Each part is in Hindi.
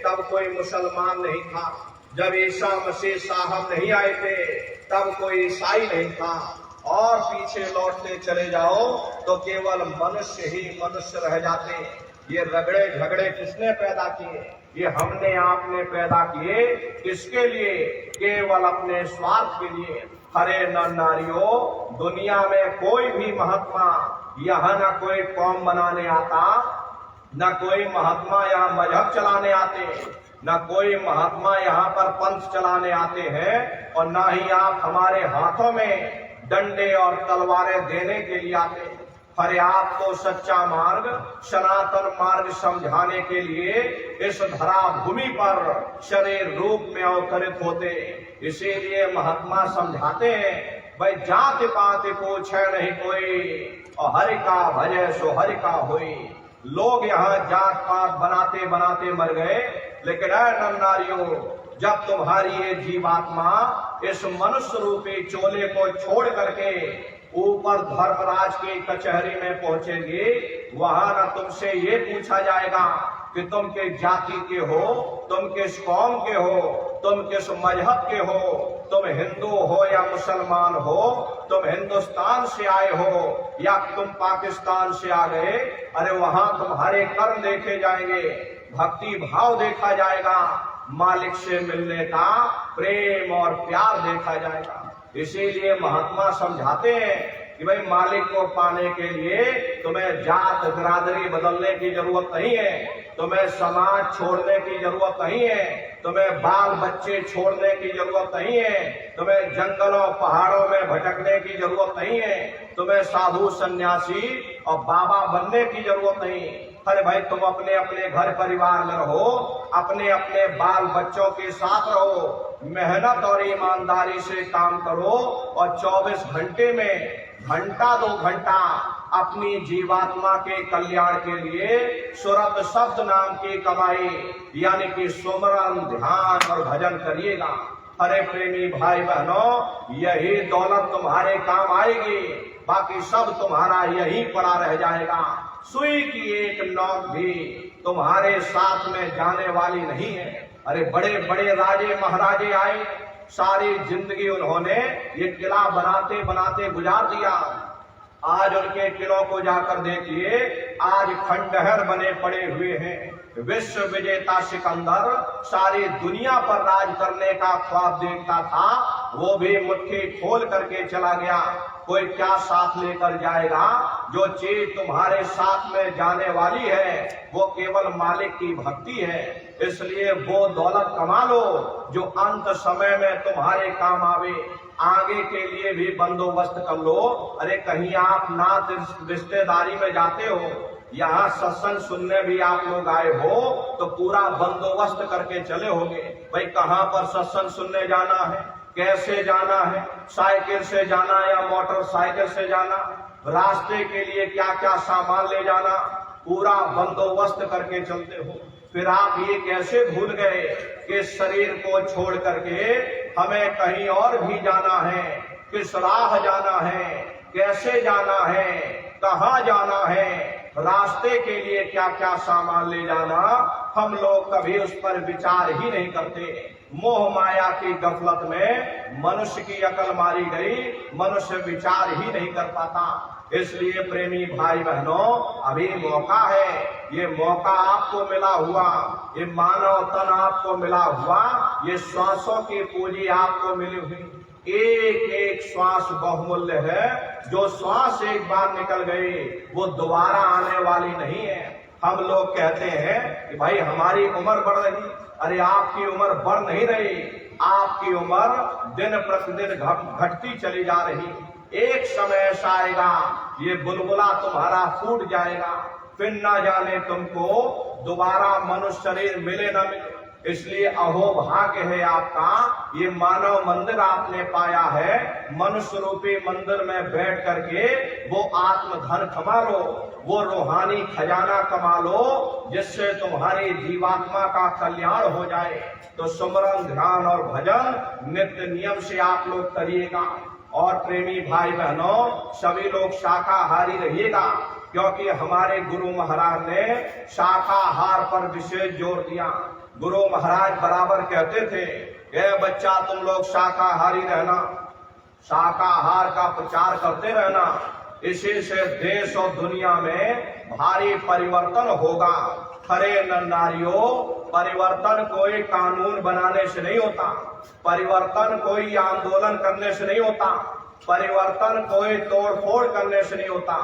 तब कोई मुसलमान नहीं था, जब ईसा मसीह साहब नहीं आए थे तब कोई ईसाई नहीं था, और पीछे लौटते चले जाओ तो केवल मनुष्य ही मनुष्य रह जाते। ये रगड़े झगड़े किसने पैदा किए? ये हमने आपने पैदा किए। किसके लिए? केवल अपने स्वार्थ के लिए। हरे नर नारियों, दुनिया में कोई भी महात्मा यहाँ न कोई कौम बनाने आता, न कोई महात्मा यहाँ मजहब चलाने आते, न कोई महात्मा यहाँ पर पंथ चलाने आते हैं, और न ही आप हमारे हाथों में डंडे और तलवारें देने के लिए आते हैं। अरे आप तो सच्चा मार्ग, सनातन मार्ग समझाने के लिए इस धरा भूमि पर शरीर रूप में अवतरित होते। इसीलिए महात्मा समझाते हैं, भाई जाति पाति पूछे नहीं कोई, और हरि का भजे सो हरि का होई। लोग यहाँ जात पात बनाते बनाते मर गए, लेकिन ऐ नर नारियों, जब तुम्हारी ये जीवात्मा इस मनुष्य रूपी चोले को छोड़ करके ऊपर धर्मराज की कचहरी में पहुंचेगी, वहां न तुमसे ये पूछा जाएगा कि तुम किस जाति के हो, तुम किस कौम के हो, तुम किस मजहब के हो, तुम हिंदू हो या मुसलमान हो, तुम हिंदुस्तान से आए हो या तुम पाकिस्तान से आ गए। अरे वहां तुम्हारे कर्म देखे जाएंगे, भक्ति भाव देखा जाएगा, मालिक से मिलने का प्रेम और प्यार देखा जाएगा। इसीलिए महात्मा समझाते हैं कि भाई मालिक को पाने के लिए तुम्हें जात बिरादरी बदलने की जरूरत नहीं है, तुम्हें समाज छोड़ने की जरूरत नहीं है, तुम्हें बाल बच्चे छोड़ने की जरूरत नहीं है, तुम्हें जंगलों पहाड़ों में भटकने की जरूरत नहीं है, तुम्हें साधु सन्यासी और बाबा बनने की जरूरत नहीं। अरे भाई तुम अपने अपने घर परिवार में रहो, अपने अपने बाल बच्चों के साथ रहो, मेहनत और ईमानदारी से काम करो, और 24 घंटे में घंटा 2 घंटा अपनी जीवात्मा के कल्याण के लिए सुरत शब्द नाम की कमाई यानी कि सुमरन ध्यान और भजन करिएगा। अरे प्रेमी भाई बहनों, यही दौलत तुम्हारे काम आएगी, बाकी सब तुम्हारा यही पड़ा रह जाएगा। सुई की एक नोक भी तुम्हारे साथ में जाने वाली नहीं है। अरे बड़े बड़े राजे महाराजे आए, सारी जिंदगी उन्होंने ये किला बनाते बनाते गुजार दिया। आज उनके किलों को जाकर देखिए, आज खंडहर बने पड़े हुए हैं। विश्व विजेता सिकंदर सारी दुनिया पर राज करने का ख्वाब देखता था, वो भी मुट्ठी खोल करके चला गया। कोई क्या साथ लेकर जाएगा? जो चीज तुम्हारे साथ में जाने वाली है वो केवल मालिक की भक्ति है। इसलिए वो दौलत कमा लो जो अंत समय में तुम्हारे काम आवे। आगे के लिए भी बंदोबस्त कर लो। अरे कहीं आप नात रिश्तेदारी में जाते हो, यहाँ सत्संग सुनने भी आप लोग आए हो, तो पूरा बंदोबस्त करके चले होंगे। भाई कहाँ पर सत्संग सुनने जाना है, कैसे जाना है, साइकिल से जाना या मोटरसाइकिल से जाना, रास्ते के लिए क्या क्या सामान ले जाना, पूरा बंदोबस्त करके चलते हो। फिर आप ये कैसे भूल गए कि शरीर को छोड़ करके हमें कहीं और भी जाना है, किस राह जाना है, कैसे जाना है, कहाँ जाना है, रास्ते के लिए क्या क्या सामान ले जाना, हम लोग कभी उस पर विचार ही नहीं करते। मोह माया की गफलत में मनुष्य की अकल मारी गई, मनुष्य विचार ही नहीं कर पाता। इसलिए प्रेमी भाई बहनों, अभी मौका है, ये मौका आपको मिला हुआ, ये मानव तन आपको मिला हुआ, ये श्वासों की पूंजी आपको मिली हुई। एक एक श्वास बहुमूल्य है। जो श्वास एक बार निकल गई वो दोबारा आने वाली नहीं है। हम लोग कहते हैं कि भाई हमारी उम्र बढ़ रही, अरे आपकी उम्र बढ़ नहीं रही, आपकी उम्र दिन प्रतिदिन घटती चली जा रही। एक समय ऐसा आएगा ये बुलबुला तुम्हारा फूट जाएगा, फिर ना जाने तुमको दोबारा मनुष्य शरीर मिले न मिले। इसलिए अहो भाग्य है आपका, ये मानव मंदिर आपने पाया है। मनुष्य रूपी मंदिर में बैठ करके वो आत्मधन कमा लो, वो रूहानी खजाना कमा लो, जिससे तुम्हारी जीवात्मा का कल्याण हो जाए। तो सुमरन ध्यान और भजन नित्य नियम से आप लोग करिएगा। और प्रेमी भाई बहनों, सभी लोग शाकाहारी रहिएगा, क्योंकि हमारे गुरु महाराज ने शाकाहार पर विशेष जोर दिया। गुरु महाराज बराबर कहते थे, ये बच्चा तुम लोग शाकाहारी रहना, शाकाहार का प्रचार करते रहना, इसी से देश और दुनिया में भारी परिवर्तन होगा। खरे नर नारियों, परिवर्तन कोई कानून बनाने से नहीं होता, परिवर्तन कोई आंदोलन करने से नहीं होता, परिवर्तन कोई तोड़फोड़ करने से नहीं होता।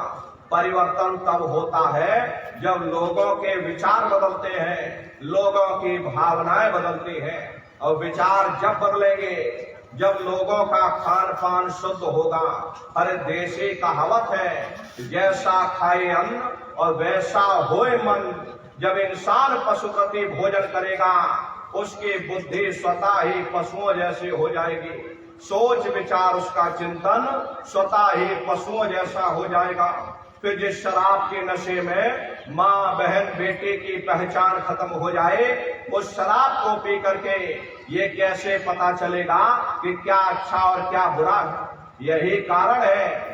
परिवर्तन तब होता है जब लोगों के विचार बदलते हैं, लोगों की भावनाएं बदलती हैं। और विचार जब बदलेंगे जब लोगों का खान पान शुद्ध होगा। हर देशी कहावत है, जैसा खाए अन्न और वैसा होए मन। जब इंसान पशु प्रति भोजन करेगा उसकी बुद्धि स्वतः ही पशुओं जैसी हो जाएगी, सोच विचार उसका चिंतन स्वतः ही पशुओं जैसा हो जाएगा। फिर जिस शराब के नशे में माँ बहन बेटे की पहचान खत्म हो जाए, उस शराब को पी करके ये कैसे पता चलेगा कि क्या अच्छा और क्या बुरा है। यही कारण है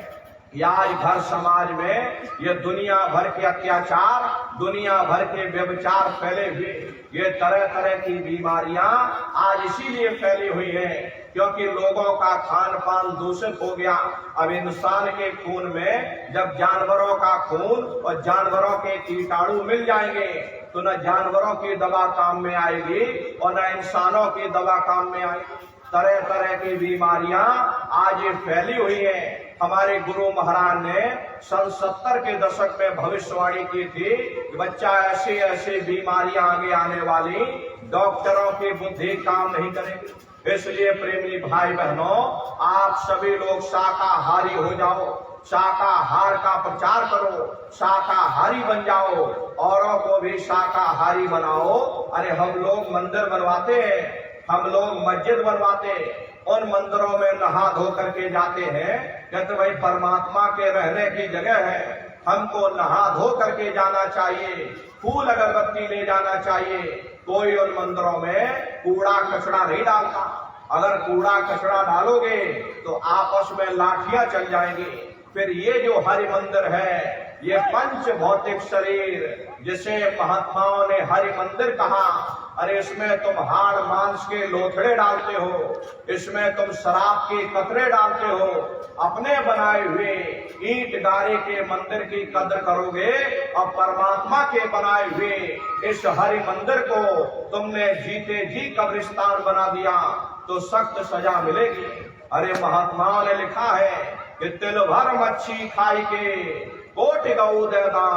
कि आज घर समाज में ये दुनिया भर के अत्याचार, दुनिया भर के व्यभिचार फैले हुए, ये तरह तरह की बीमारियां आज इसीलिए फैली हुई हैं क्योंकि लोगों का खान पान दूषित हो गया। अब इंसान के खून में जब जानवरों का खून और जानवरों के कीटाणु मिल जाएंगे तो न जानवरों की दवा काम में आएगी और न इंसानों की दवा काम में आएगी। तरह तरह की बीमारियां आज ये फैली हुई हैं। हमारे गुरु महाराज ने सन 70 के दशक में भविष्यवाणी की थी कि बच्चा ऐसी ऐसी बीमारियां आगे आने वाली, डॉक्टरों की बुद्धि काम नहीं करेगी। इसलिए प्रेमी भाई बहनों, आप सभी लोग शाकाहारी हो जाओ, शाकाहार का प्रचार करो, शाकाहारी बन जाओ, औरों को भी शाकाहारी बनाओ। अरे हम लोग मंदिर बनवाते हैं, हम लोग मस्जिद बनवाते, उन मंदिरों में नहा धो करके जाते हैं, कहते भाई परमात्मा के रहने की जगह है, हमको नहा धो करके जाना चाहिए, फूल अगरबत्ती ले जाना चाहिए। कोई उन मंदिरों में कूड़ा कचरा नहीं डालता। अगर कूड़ा कचरा डालोगे तो आपस में लाठियां चल जाएंगी। फिर ये जो हरि मंदिर है, ये पंच भौतिक शरीर जिसे महात्माओं ने हरि मंदिर कहा, अरे इसमें तुम हाड़ मांस के लोथड़े डालते हो, इसमें तुम शराब के कतरे डालते हो। अपने बनाए हुए ईंट गारे के मंदिर की कदर करोगे और परमात्मा के बनाए हुए इस हरि मंदिर को तुमने जीते जी कब्रिस्तान बना दिया तो सख्त सजा मिलेगी। अरे महात्माओं ने लिखा है कि तिल भर मच्छी खाई के कोटि गऊ देदा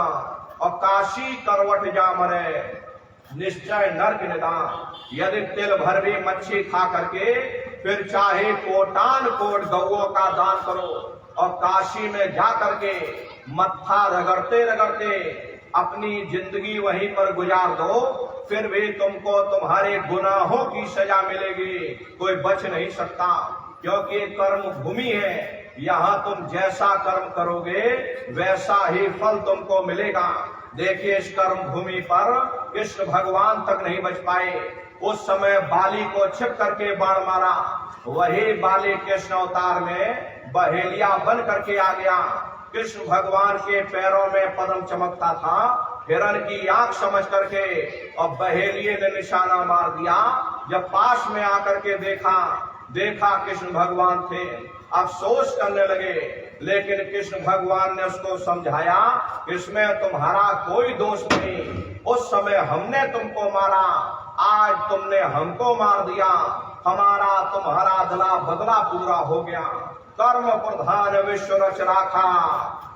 और काशी करवट जा मरे निश्चय नर्क निदान। यदि तिल भर भी मच्छी खा करके फिर चाहे कोटान कोट गौओं का दान करो और काशी में जा करके मत्था रगड़ते रगड़ते अपनी जिंदगी वहीं पर गुजार दो, फिर भी तुमको तुम्हारे गुनाहों की सजा मिलेगी, कोई बच नहीं सकता। क्योंकि कर्म भूमि है, यहाँ तुम जैसा कर्म करोगे वैसा ही फल तुमको मिलेगा। देखिए इस कर्म भूमि पर कृष्ण भगवान तक नहीं बच पाए। उस समय बाली को छिप करके बाण मारा, वही बाली कृष्ण अवतार में बहेलिया बन करके आ गया। कृष्ण भगवान के पैरों में पद्म चमकता था, हिरण की आंख समझ करके और बहेलिये ने निशाना मार दिया। जब पास में आकर के देखा कृष्ण भगवान थे, अफसोस करने लगे, लेकिन कृष्ण भगवान ने उसको समझाया, इसमें तुम्हारा कोई दोष नहीं, उस समय हमने तुमको मारा, आज तुमने हमको मार दिया, हमारा तुम्हारा दला बदला पूरा हो गया। कर्म प्रधान विश्व रच राखा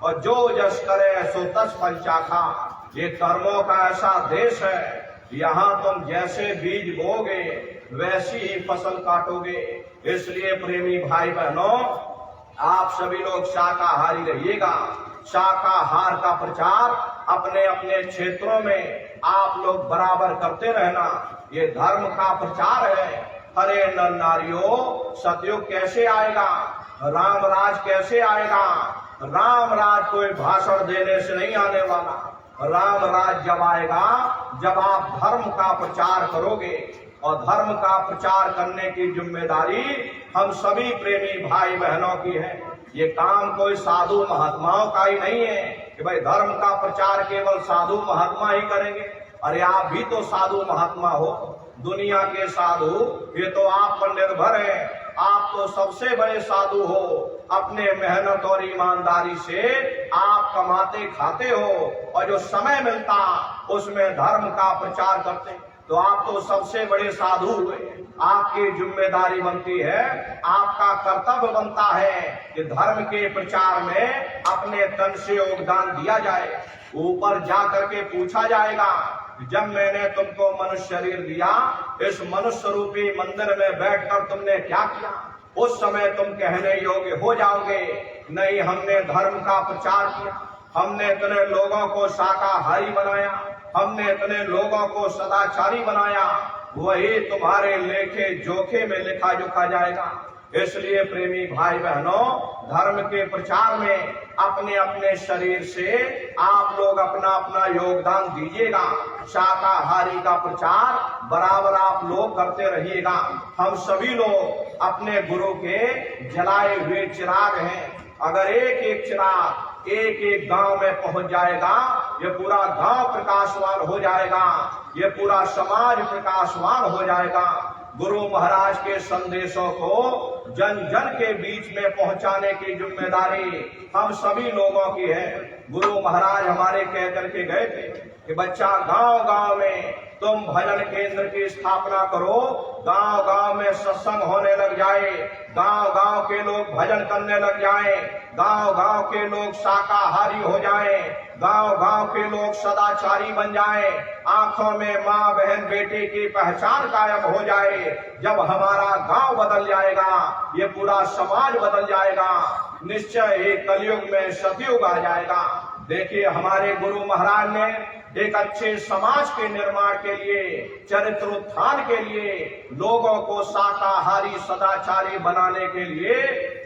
और जो जस करे सो तस फल चाखा। ये कर्मों का ऐसा देश है, यहाँ तुम जैसे बीज बोगे वैसी ही फसल काटोगे। इसलिए प्रेमी भाई बहनों, आप सभी लोग शाकाहारी रहिएगा। शाकाहार का प्रचार अपने अपने क्षेत्रों में आप लोग बराबर करते रहना, ये धर्म का प्रचार है। हरे नर नारियों, सतयुग कैसे आएगा, राम राज कैसे आएगा? राम राज कोई भाषण देने से नहीं आने वाला। राम राज जब आएगा जब आप धर्म का प्रचार करोगे, और धर्म का प्रचार करने की जिम्मेदारी हम सभी प्रेमी भाई बहनों की है। ये काम कोई साधु महात्माओं का ही नहीं है कि भाई धर्म का प्रचार केवल साधु महात्मा ही करेंगे। अरे आप भी तो साधु महात्मा हो, दुनिया के साधु ये तो आप पर निर्भर है। आप तो सबसे बड़े साधु हो, अपने मेहनत और ईमानदारी से आप कमाते खाते हो और जो समय मिलता उसमें धर्म का प्रचार करते, तो आप तो सबसे बड़े साधु हुए। आपकी जिम्मेदारी बनती है, आपका कर्तव्य बनता है कि धर्म के प्रचार में अपने तन से योगदान दिया जाए। ऊपर जा करके पूछा जाएगा, जब मैंने तुमको मनुष्य शरीर दिया, इस मनुष्य रूपी मंदिर में बैठकर तुमने क्या किया? उस समय तुम कहने योग्य हो जाओगे, नहीं हमने धर्म का प्रचार किया, हमने इतने लोगों को शाकाहारी बनाया, हमने इतने लोगों को सदाचारी बनाया। वही तुम्हारे लेखे जोखे में लिखा जोखा जाएगा। इसलिए प्रेमी भाई बहनों, धर्म के प्रचार में अपने अपने शरीर से आप लोग अपना अपना योगदान दीजिएगा। शाकाहारी का प्रचार बराबर आप लोग करते रहिएगा। हम सभी लोग अपने गुरु के जलाए हुए चिराग हैं। अगर एक एक चिराग एक एक गांव में पहुंच जाएगा, ये पूरा गांव प्रकाशवान हो जाएगा, ये पूरा समाज प्रकाशवान हो जाएगा। गुरु महाराज के संदेशों को जन जन के बीच में पहुंचाने की जिम्मेदारी हम सभी लोगों की है। गुरु महाराज हमारे कह करके गए थे कि बच्चा गांव गांव में तुम भजन केंद्र की स्थापना करो, गांव गांव में सत्संग होने लग जाए, गांव गांव के लोग भजन करने लग जाएं, गांव गांव के लोग शाकाहारी हो जाएं, गांव गांव के लोग सदाचारी बन जाएं, आंखों में माँ बहन बेटे की पहचान कायम हो जाए। जब हमारा गांव बदल जाएगा, ये पूरा समाज बदल जाएगा, निश्चय एक कलयुग में सतयुग आ जाएगा। देखिए, हमारे गुरु महाराज ने एक अच्छे समाज के निर्माण के लिए, चरित्र उत्थान के लिए, लोगों को शाकाहारी सदाचारी बनाने के लिए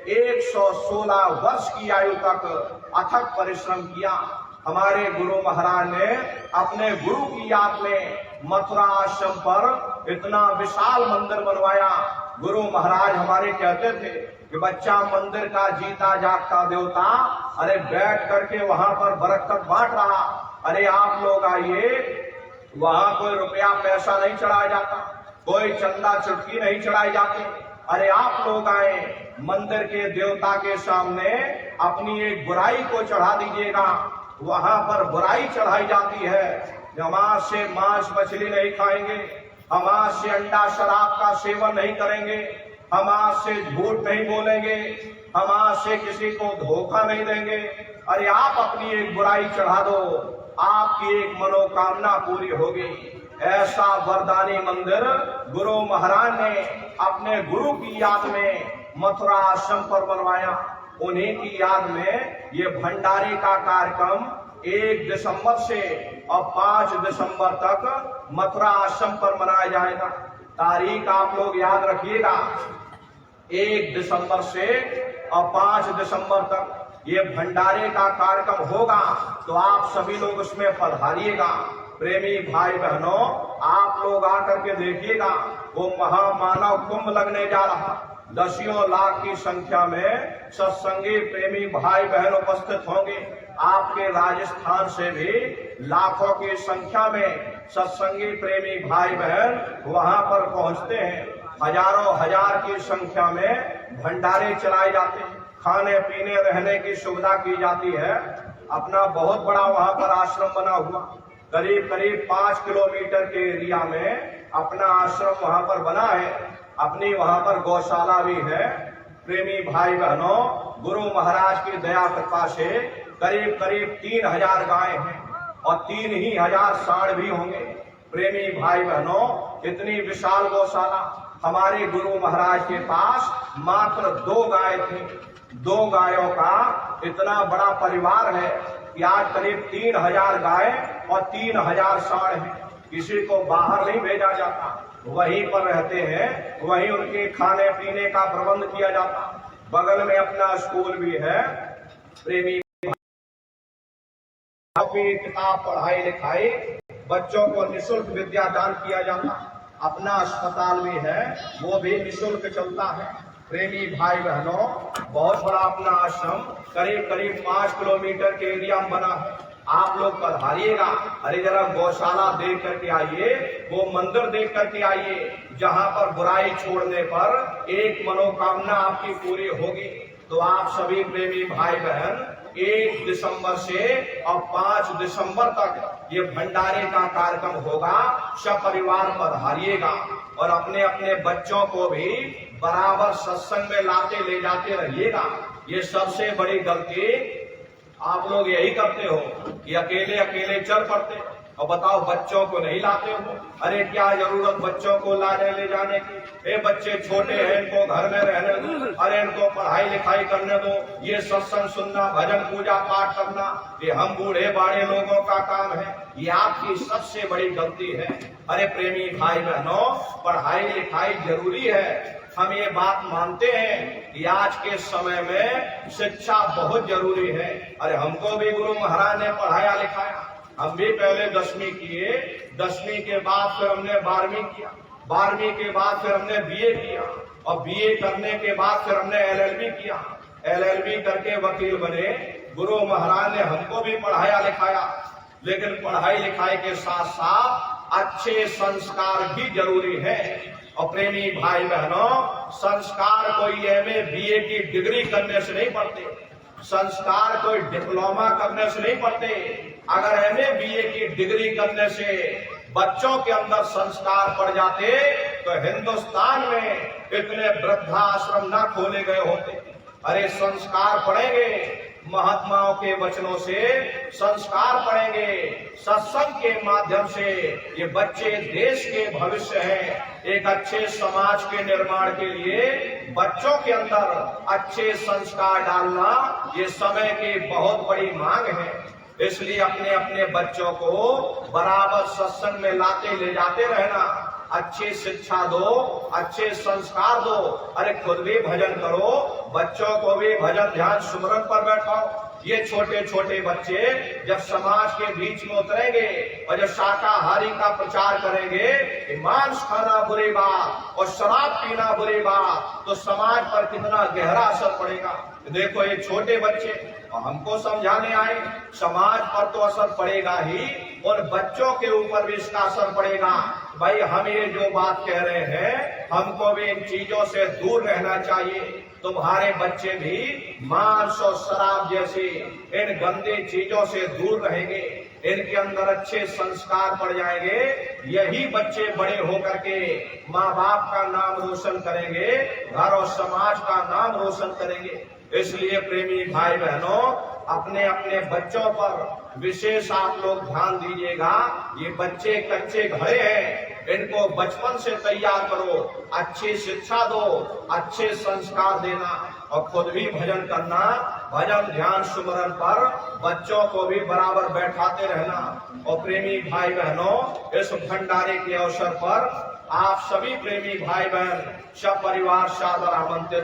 116 वर्ष की आयु तक अथक परिश्रम किया। हमारे गुरु महाराज ने अपने गुरु की याद में मथुरा आश्रम पर इतना विशाल मंदिर बनवाया। गुरु महाराज हमारे कहते थे कि बच्चा मंदिर का जीता जागता देवता, अरे बैठ करके वहां पर बरकत बांट रहा। अरे आप लोग आइए, वहां कोई रुपया पैसा नहीं चढ़ाया जाता, कोई चंदा चुटकी नहीं चढ़ाई जाती। अरे आप लोग आए, मंदिर के देवता के सामने अपनी एक बुराई को चढ़ा दीजिएगा। वहां पर बुराई चढ़ाई जाती है। हम आज से मांस मछली नहीं खाएंगे, हम आज से अंडा शराब का सेवन नहीं करेंगे, हम आज से झूठ नहीं बोलेंगे, हम आज से किसी को धोखा नहीं देंगे। अरे आप अपनी एक बुराई चढ़ा दो, आपकी एक मनोकामना पूरी होगी। ऐसा वरदानी मंदिर गुरु महाराज ने अपने गुरु की याद में मथुरा आश्रम पर बनवाया। उन्हीं की याद में ये भंडारे का कार्यक्रम 1 दिसंबर से और 5 दिसंबर तक मथुरा आश्रम पर मनाया जाएगा। तारीख आप लोग याद रखिएगा, 1 दिसंबर से और 5 दिसंबर तक ये भंडारे का कार्यक्रम होगा, तो आप सभी लोग उसमें पधारिएगा। प्रेमी भाई बहनों, आप लोग आकर के देखिएगा, वो महामानव कुंभ लगने जा रहा। दसियों लाख की संख्या में सत्संगी प्रेमी भाई बहन उपस्थित होंगे। आपके राजस्थान से भी लाखों की संख्या में सत्संगी प्रेमी भाई बहन वहां पर पहुंचते हैं। हजारों हजार की संख्या में भंडारे चलाए जाते हैं, खाने पीने रहने की सुविधा की जाती है। अपना बहुत बड़ा वहां पर आश्रम बना हुआ, करीब करीब 5 किलोमीटर के एरिया में अपना आश्रम वहां पर बना है। अपनी वहां पर गौशाला भी है। प्रेमी भाई बहनों, गुरु महाराज की दया कृपा से करीब करीब 3000 गायें हैं और 3000 सांड भी होंगे। प्रेमी भाई बहनों, इतनी विशाल गौशाला। हमारे गुरु महाराज के पास मात्र 2 गाय थी। 2 गायों का इतना बड़ा परिवार है कि आज करीब 3000 गाय और 3000 सांड हैं। किसी को बाहर नहीं भेजा जाता, वहीं पर रहते हैं, वहीं उनके खाने पीने का प्रबंध किया जाता। बगल में अपना स्कूल भी है। प्रेमी कॉपी किताब पढ़ाई लिखाई, बच्चों को निःशुल्क विद्यादान किया जाता। अपना अस्पताल भी है, वो भी निःशुल्क चलता है। प्रेमी भाई बहनों, बहुत बड़ा अपना आश्रम करीब करीब 5 किलोमीटर के एरिया में बना है। आप लोग पधारिएगा। अरे जरा गौशाला देख करके आइए, वो मंदिर देख करके आइए जहां पर बुराई छोड़ने पर एक मनोकामना आपकी पूरी होगी। तो आप सभी प्रेमी भाई बहन 1 दिसंबर से और 5 दिसंबर तक ये भंडारे का कार्यक्रम होगा। सब परिवार पधारिएगा और अपने अपने बच्चों को भी बराबर सत्संग में लाते ले जाते रहिएगा। ये सबसे बड़ी गलती आप लोग यही करते हो कि अकेले अकेले चल पड़ते और बताओ बच्चों को नहीं लाते हो। अरे क्या जरूरत बच्चों को लाने ले जाने की। ये बच्चे छोटे हैं, इनको घर में रहने दो, अरे इनको पढ़ाई लिखाई करने दो। ये सत्संग सुनना, भजन पूजा पाठ करना, ये हम बूढ़े बाड़े लोगों का काम है। ये आपकी सबसे बड़ी गलती है। अरे प्रेमी भाई बहनों, पढ़ाई लिखाई जरूरी है। हम ये बात मानते हैं कि आज के समय में शिक्षा बहुत जरूरी है। अरे हमको भी गुरु महाराज ने पढ़ाया लिखाया। हम भी पहले 10वीं किए, 10वीं के बाद फिर हमने 12वीं किया, 12वीं के बाद फिर हमने बीए किया और बीए करने के बाद फिर हमने एलएलबी किया। एलएलबी करके वकील बने। गुरु महाराज ने हमको भी पढ़ाया लिखाया, लेकिन पढ़ाई लिखाई के साथ साथ अच्छे संस्कार भी जरूरी है। और प्रेमी भाई बहनों, संस्कार कोई एमए बीए की डिग्री करने से नहीं पढ़ते, संस्कार कोई डिप्लोमा करने से नहीं पढ़ते। अगर एमए बीए की डिग्री करने से बच्चों के अंदर संस्कार पड़ जाते तो हिंदुस्तान में इतने वृद्धाश्रम न खोले गए होते। अरे संस्कार पढ़ेंगे, महात्माओं के वचनों से संस्कार पढ़ेंगे, सत्संग के माध्यम से। ये बच्चे देश के भविष्य हैं। एक अच्छे समाज के निर्माण के लिए बच्चों के अंदर अच्छे संस्कार डालना ये समय की बहुत बड़ी मांग है। इसलिए अपने अपने बच्चों को बराबर सत्संग में लाते ले जाते रहना। अच्छी शिक्षा दो, अच्छे संस्कार दो। अरे खुद भी भजन करो, बच्चों को भी भजन ध्यान सुमरन पर बैठाओ। ये छोटे छोटे बच्चे जब समाज के बीच में उतरेंगे और जब शाकाहारी का प्रचार करेंगे कि मांस खाना बुरी बात और शराब पीना बुरी बात, तो समाज पर कितना गहरा असर पड़ेगा। देखो ये छोटे बच्चे और हमको समझाने आए, समाज पर तो असर पड़ेगा ही, और बच्चों के ऊपर भी इसका असर पड़ेगा। भाई हम ये जो बात कह रहे हैं, हमको भी इन चीजों से दूर रहना चाहिए। तुम्हारे बच्चे भी मांस और शराब जैसी इन गंदी चीजों से दूर रहेंगे, इनके अंदर अच्छे संस्कार पड़ जाएंगे। यही बच्चे बड़े होकर के माँ बाप का नाम रोशन करेंगे, घर और समाज का नाम रोशन करेंगे। इसलिए प्रेमी भाई बहनों, अपने अपने बच्चों पर विशेष आप लोग ध्यान दीजिएगा। ये बच्चे कच्चे घड़े हैं, इनको बचपन से तैयार करो, अच्छी शिक्षा दो, अच्छे संस्कार देना और खुद भी भजन करना। भजन ध्यान सुमरन पर बच्चों को भी बराबर बैठाते रहना। और प्रेमी भाई बहनों, इस भंडारे के अवसर पर आप सभी प्रेमी भाई बहन सब परिवार सादर आमंत्रित।